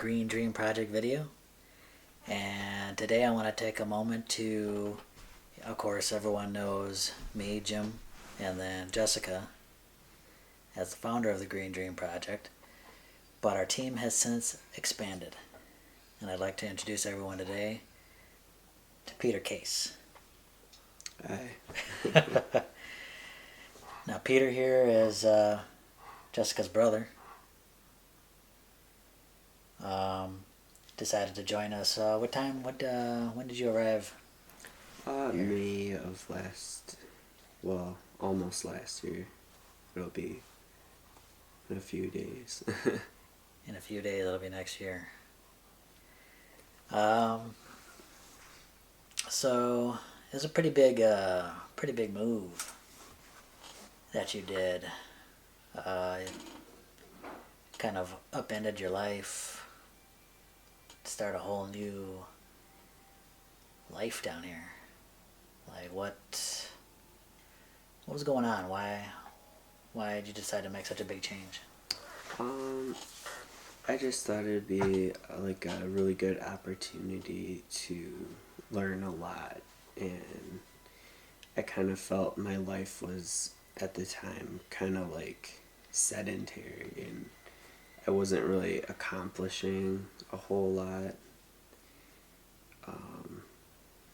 Green Dream Project video. And today I want to take a moment to, of course, everyone knows me, Jim, and then Jessica as the founder of the Green Dream Project. But our team has since expanded. And I'd like to introduce everyone today to Peter Case. Hi. Now, Peter here is Jessica's brother. Decided to join us. What time? When did you arrive? May of almost last year. It'll be in a few days. In a few days, it'll be next year. So it was a pretty big move that you did. Kind of upended your life. Start a whole new life down here. Like what was going on? Why did you decide to make such a big change? I just thought it'd be like a really good opportunity to learn a lot, and I kind of felt my life was at the time kind of like sedentary, and I wasn't really accomplishing a whole lot.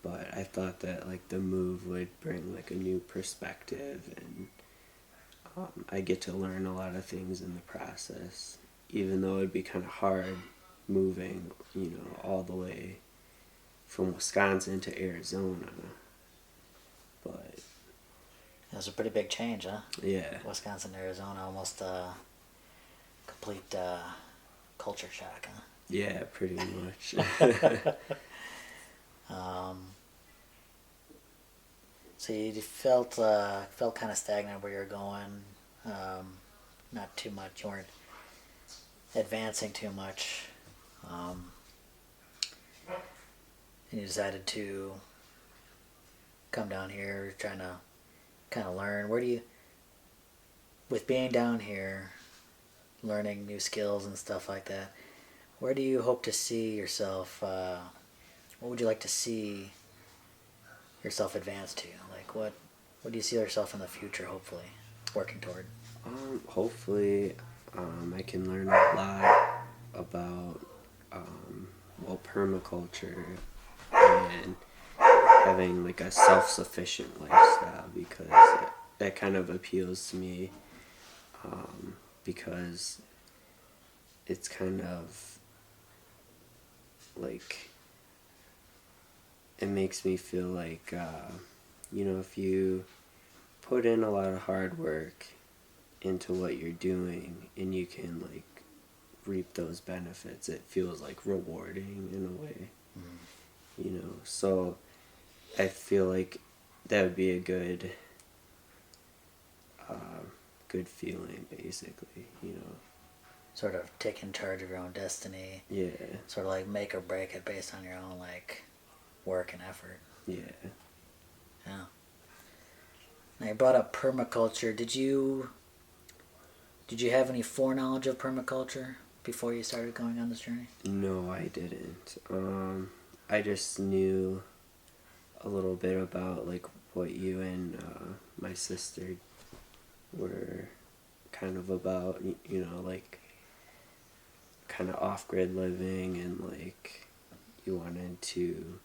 But I thought that like the move would bring like a new perspective, and I get to learn a lot of things in the process, even though it'd be kind of hard moving, all the way from Wisconsin to Arizona. But It was a pretty big change, huh? yeah. Wisconsin to Arizona, almost complete culture shock, huh? Yeah, pretty much. So you felt kind of stagnant where you're going. Not too much. You weren't advancing too much. And you decided to come down here, trying to kind of learn. With being down here, learning new skills and stuff like that, where do you hope to see yourself? What would you like to see yourself advance to? Like what do you see yourself in the future, hopefully, working toward? Hopefully, I can learn a lot about, permaculture and having like a self-sufficient lifestyle, because that kind of appeals to me, because it's kind of like, it makes me feel like, if you put in a lot of hard work into what you're doing and you can like reap those benefits, it feels like rewarding in a way. So I feel like that would be a good feeling, basically. Sort of taking charge of your own destiny. Yeah. Sort of like make or break it based on your own like work and effort. Yeah. Yeah. Now you brought up permaculture. Did you have any foreknowledge of permaculture before you started going on this journey? No, I didn't. I just knew a little bit about like what you and my sister were kind of about, like kind of off-grid living, and like you wanted to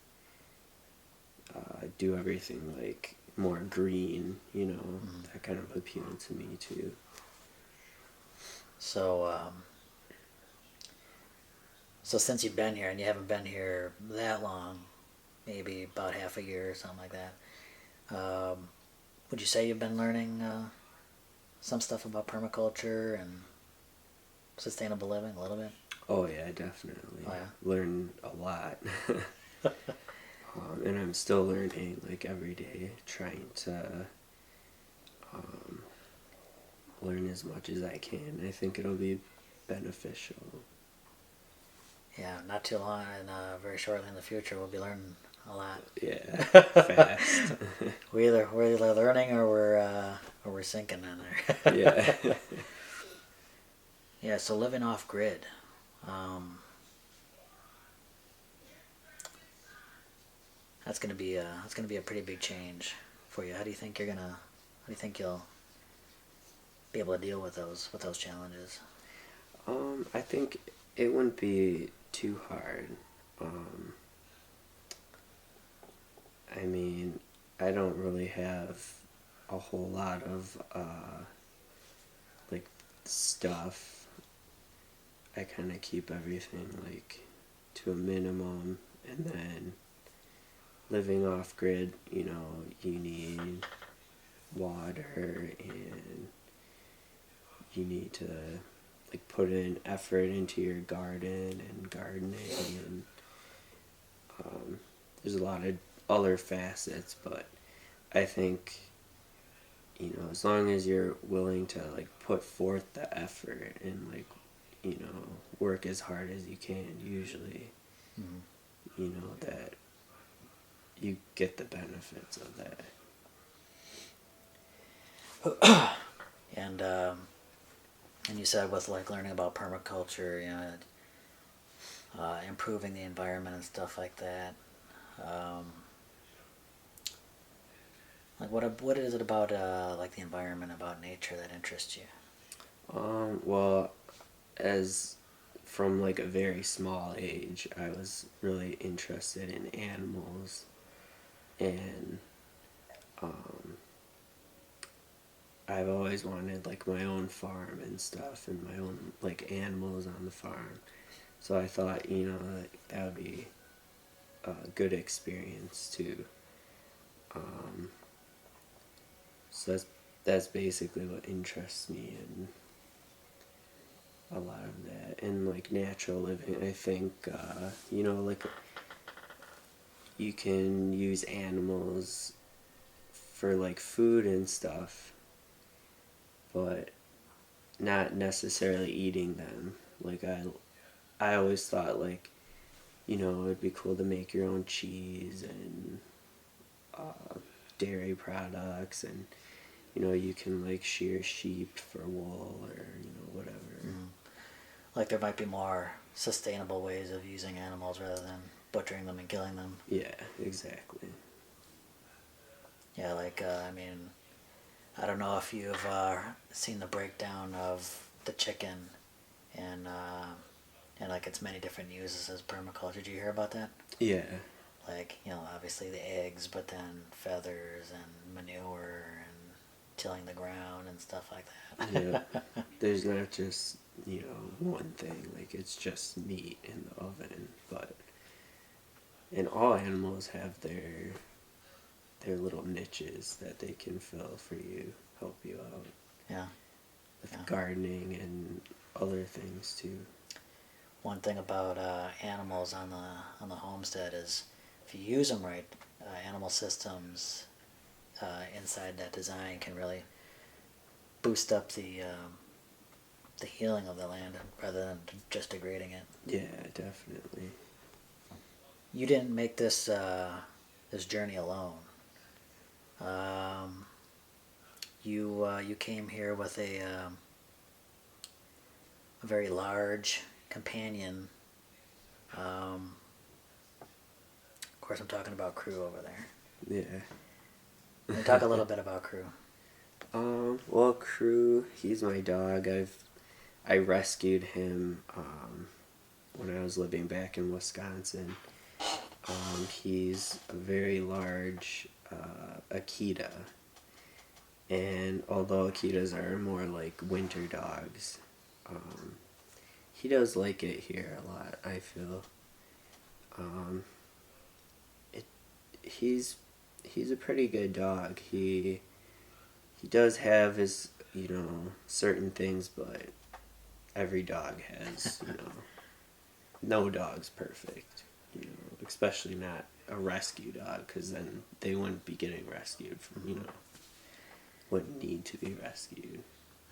do everything like more green, that kind of appealed to me too. So since you've been here, and you haven't been here that long, maybe about half a year or something like that, would you say you've been learning some stuff about permaculture and sustainable living a little bit? Oh yeah, definitely. Oh, yeah? Learned a lot. And I'm still learning like every day, trying to learn as much as I can. I think it'll be beneficial. Yeah, not too long, and very shortly in the future, we'll be learning a lot. Yeah, fast. We're either learning or we're sinking in there. Yeah. Yeah. So living off grid, that's gonna be a pretty big change for you. How do you think you'll be able to deal with those challenges? I think it wouldn't be too hard. Um, I mean, I don't really have a whole lot of like stuff. I kind of keep everything like to a minimum, and then living off grid, you need water, and you need to like put in effort into your garden and gardening, and there's a lot of other facets. But I think, as long as you're willing to like put forth the effort and like, work as hard as you can, usually, that you get the benefits of that. And you said with like learning about permaculture, improving the environment and stuff like that. Like what is it about like the environment, about nature that interests you? Well, as from like a very small age, I was really interested in animals, and um, I've always wanted like my own farm and stuff, and my own like animals on the farm. So I thought, that would be a good experience too. So that's basically what interests me in a lot of that. And like natural living, I think, like you can use animals for like food and stuff, but not necessarily eating them. Like I always thought like, it'd be cool to make your own cheese and dairy products, and you can like shear sheep for wool, or whatever. Mm. Like there might be more sustainable ways of using animals rather than butchering them and killing them. Yeah, exactly. Yeah, like I mean, I don't know if you've seen the breakdown of the chicken and like its many different uses as permaculture. Did you hear about that? Yeah. Like, obviously the eggs, but then feathers and manure and tilling the ground and stuff like that. Yeah. There's not just, one thing. Like, it's just meat in the oven. But, and all animals have their little niches that they can fill for you, help you out. Yeah. With Yeah. gardening and other things too. One thing about animals on the homestead is if you use them right, animal systems inside that design can really boost up the healing of the land rather than just degrading it. Yeah, definitely. You didn't make this journey alone. You came here with a very large companion. Of course, I'm talking about Crew over there. Yeah. Can you talk a little bit about Crew? Well, Crew, he's my dog. I rescued him when I was living back in Wisconsin. He's a very large Akita, and although Akitas are more like winter dogs, he does like it here a lot, I feel. It he's a pretty good dog. He does have his certain things, but every dog has no dog's perfect, especially not a rescue dog, because then they wouldn't be getting rescued from wouldn't need to be rescued.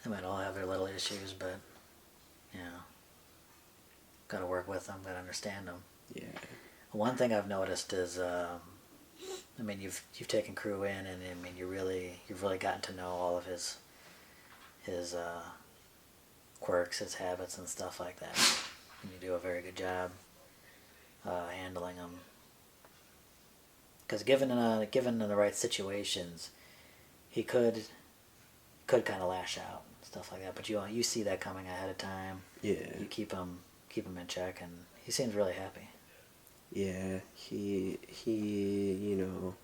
They might all have their little issues, but got to work with them, got to understand them. Yeah. One thing I've noticed is, I mean, you've taken Crew in, and I mean, you've really gotten to know all of his quirks, his habits, and stuff like that. And you do a very good job handling him. Because given in the right situations, he could kind of lash out and stuff like that. But you see that coming ahead of time. Yeah. You keep him in check, and he seems really happy. Yeah, he you know,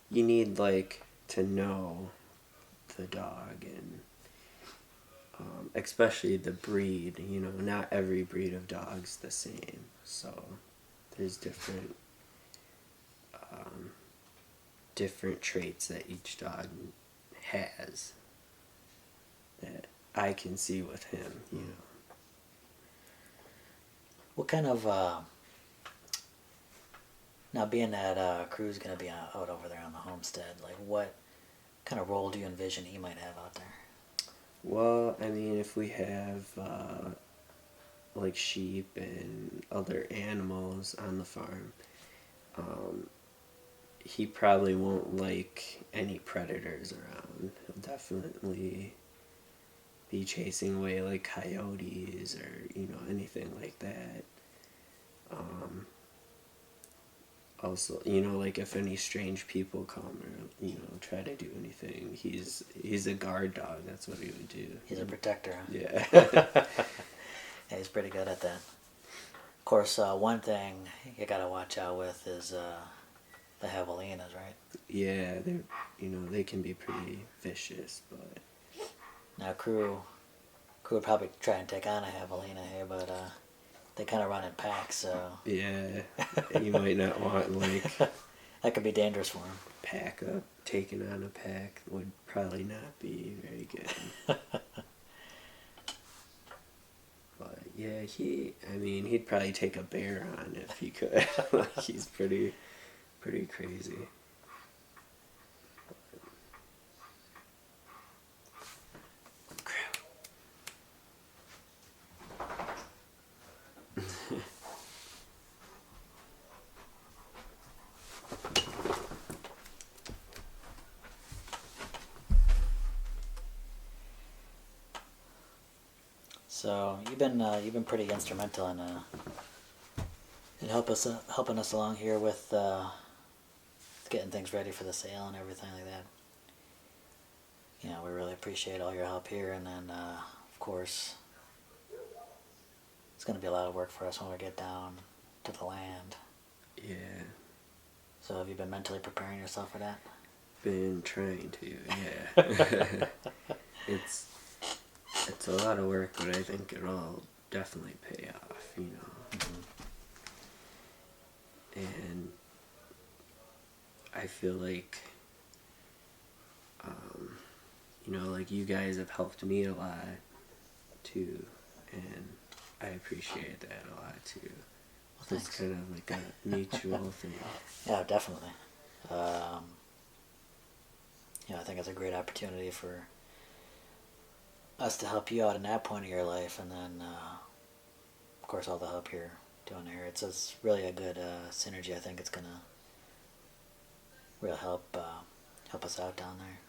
you need like to know the dog, and especially the breed. You know, not every breed of dog's the same, so there's different traits that each dog has that I can see with him. You know. What kind of now being that Crew's gonna be out over there on the homestead, like what kind of role do you envision he might have out there? Well, I mean, if we have like sheep and other animals on the farm, um, he probably won't like any predators around. He'll definitely be chasing away like coyotes or anything like that. Also, like if any strange people come or try to do anything, he's a guard dog. That's what he would do. He's a protector. Huh? Yeah. Yeah, he's pretty good at that. Of course, one thing you gotta watch out with is the javelinas, right? Yeah, they can be pretty vicious, but Now, Crew would probably try and take on a javelina here, but they kind of run in packs, so yeah, you might not want like that could be dangerous for him. pack up. Taking on a pack would probably not be very good. But yeah, he'd probably take a bear on if he could. Like he's pretty crazy. So you've been pretty instrumental in helping us along here with getting things ready for the sale and everything like that. We really appreciate all your help here, and then of course it's going to be a lot of work for us when we get down to the land. Yeah. So have you been mentally preparing yourself for that? Been trying to, yeah. It's a lot of work, but I think it'll definitely pay off, Mm-hmm. And I feel like, like you guys have helped me a lot too, and I appreciate that a lot too. Well, So it's kind of like a mutual thing. Yeah, definitely. I think it's a great opportunity for us to help you out in that point of your life, and then, of course, all the help you're doing here. It's really a good synergy. I think it's gonna really help us out down there.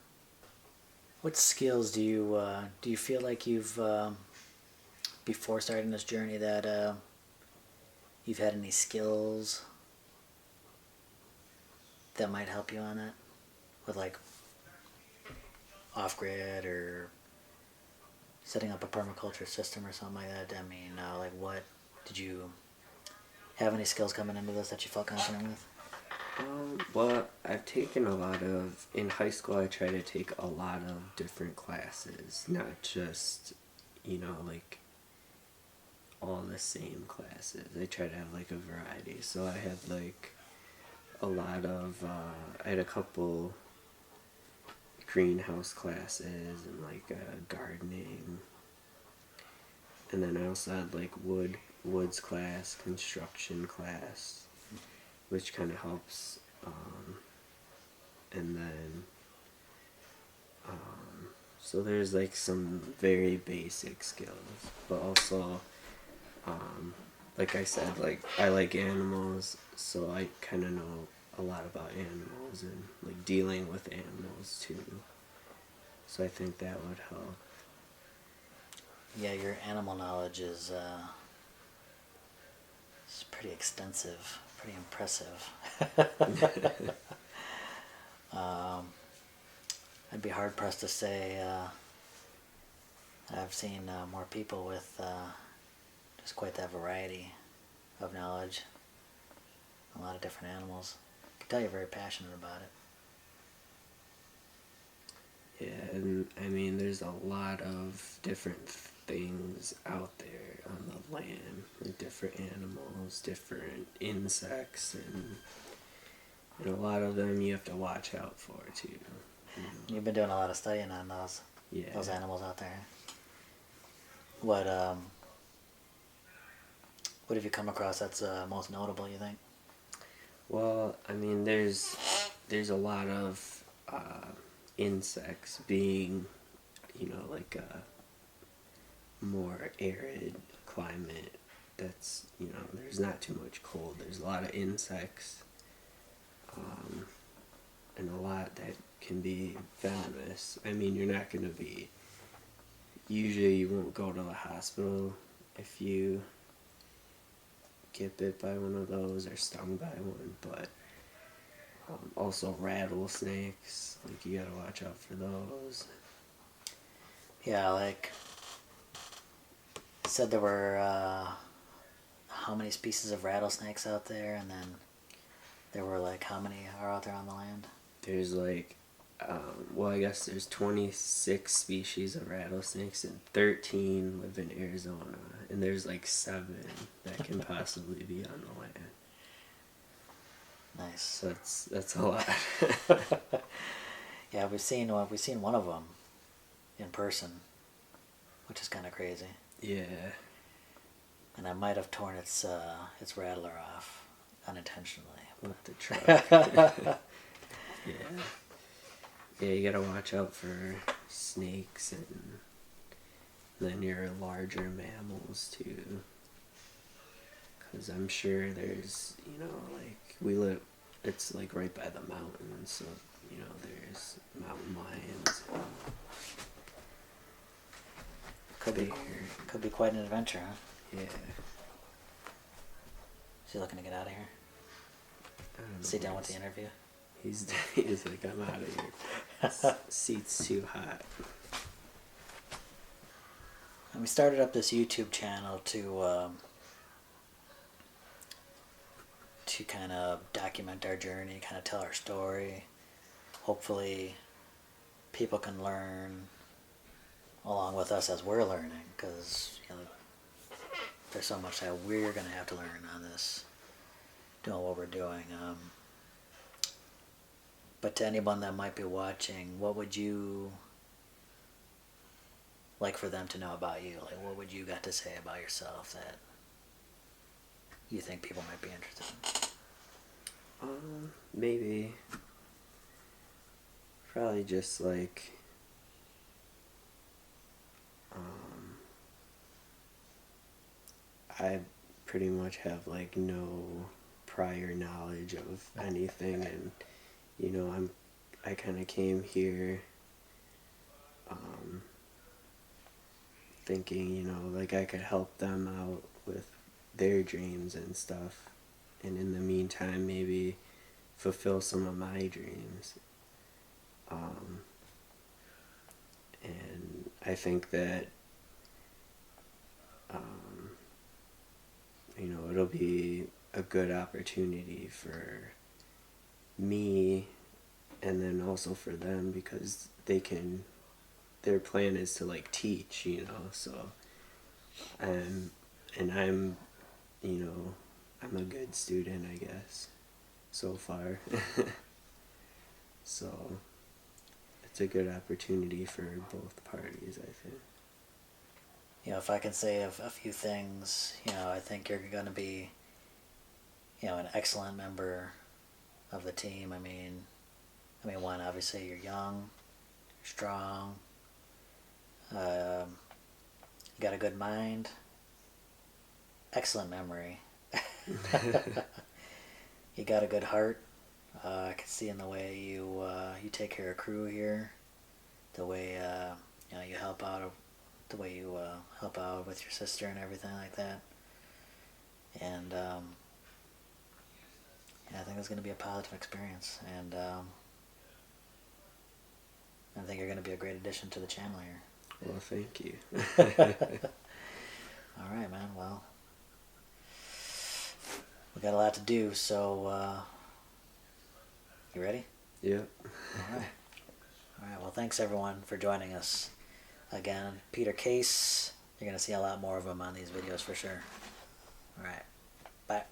What skills do you feel like you've before starting this journey that you've had any skills that might help you on that, with like off grid or setting up a permaculture system or something like that? I mean, like what did you have any skills coming into this that you felt confident with? Well, I've taken in high school I try to take a lot of different classes, not just, like all the same classes. I try to have like a variety. So I had like I had a couple greenhouse classes and like gardening. And then I also had like woods class, construction class, which kind of helps. And then, so there's like some very basic skills, but also, like I said, like I like animals, so I kind of know a lot about animals and like dealing with animals too. So I think that would help. Yeah, your animal knowledge is pretty extensive pretty impressive. I'd be hard pressed to say I've seen more people with just quite that variety of knowledge. A lot of different animals. I can tell you're very passionate about it. Yeah, and I mean, there's a lot of different things out there on the land, with different animals, different insects, and a lot of them you have to watch out for too. You know? You've been doing a lot of studying on those animals out there. What have you come across that's most notable, you think? Well, I mean, there's a lot of insects being, you know, like a more arid climate. That's, you know, there's not too much cold. There's a lot of insects, and a lot that can be venomous. I mean, you're not going to be. Usually, you won't go to the hospital if you get bit by one of those or stung by one, but also rattlesnakes, like you gotta watch out for those. Yeah, like it said there were how many species of rattlesnakes out there, and then there were like how many are out there on the land? There's like, well, I guess there's 26 species of rattlesnakes and 13 live in Arizona, and there's like 7 that can possibly be on the land. Nice. So that's a lot. Yeah, we've seen one of them in person, which is kind of crazy. Yeah. And I might have torn its rattler off unintentionally. With the truck. Yeah. Yeah, you gotta watch out for snakes and then your larger mammals too. Because I'm sure there's, you know, like we live, it's like right by the mountains, so, you know, there's mountain lions. Could be quite an adventure, huh? Yeah. Is he looking to get out of here? I don't know. Is he done with the interview? He's like, I'm out of here. Seat's too hot. And we started up this YouTube channel to kind of document our journey, kind of tell our story. Hopefully, people can learn along with us as we're learning, because you know, there's so much that we're going to have to learn on this, doing what we're doing. But to anyone that might be watching, what would you like for them to know about you? Like, what would you got to say about yourself that you think people might be interested in? Maybe. Probably just like, I pretty much have like no prior knowledge of anything, and you know, I kind of came here thinking, you know, like I could help them out with their dreams and stuff, and in the meantime maybe fulfill some of my dreams. And I think that you know, it'll be a good opportunity for me and then also for them, because their plan is to like teach, you know, so and I'm, you know, I'm a good student, I guess, so far. So it's a good opportunity for both parties, I think. You know, if I can say a few things, you know, I think you're going to be, you know, an excellent member of the team. I mean, one, obviously you're young, you're strong, you got a good mind, excellent memory. You got a good heart. I can see in the way you take care of crew here, the way you know, you help out, the way you help out with your sister and everything like that. And it's going to be a positive experience, and I think you're going to be a great addition to the channel here. Well, thank you. All right, man. Well, we got a lot to do, so you ready? Yep. All right. All right. Well, thanks everyone for joining us. Again, Peter Case. You're going to see a lot more of him on these videos for sure. All right. Bye.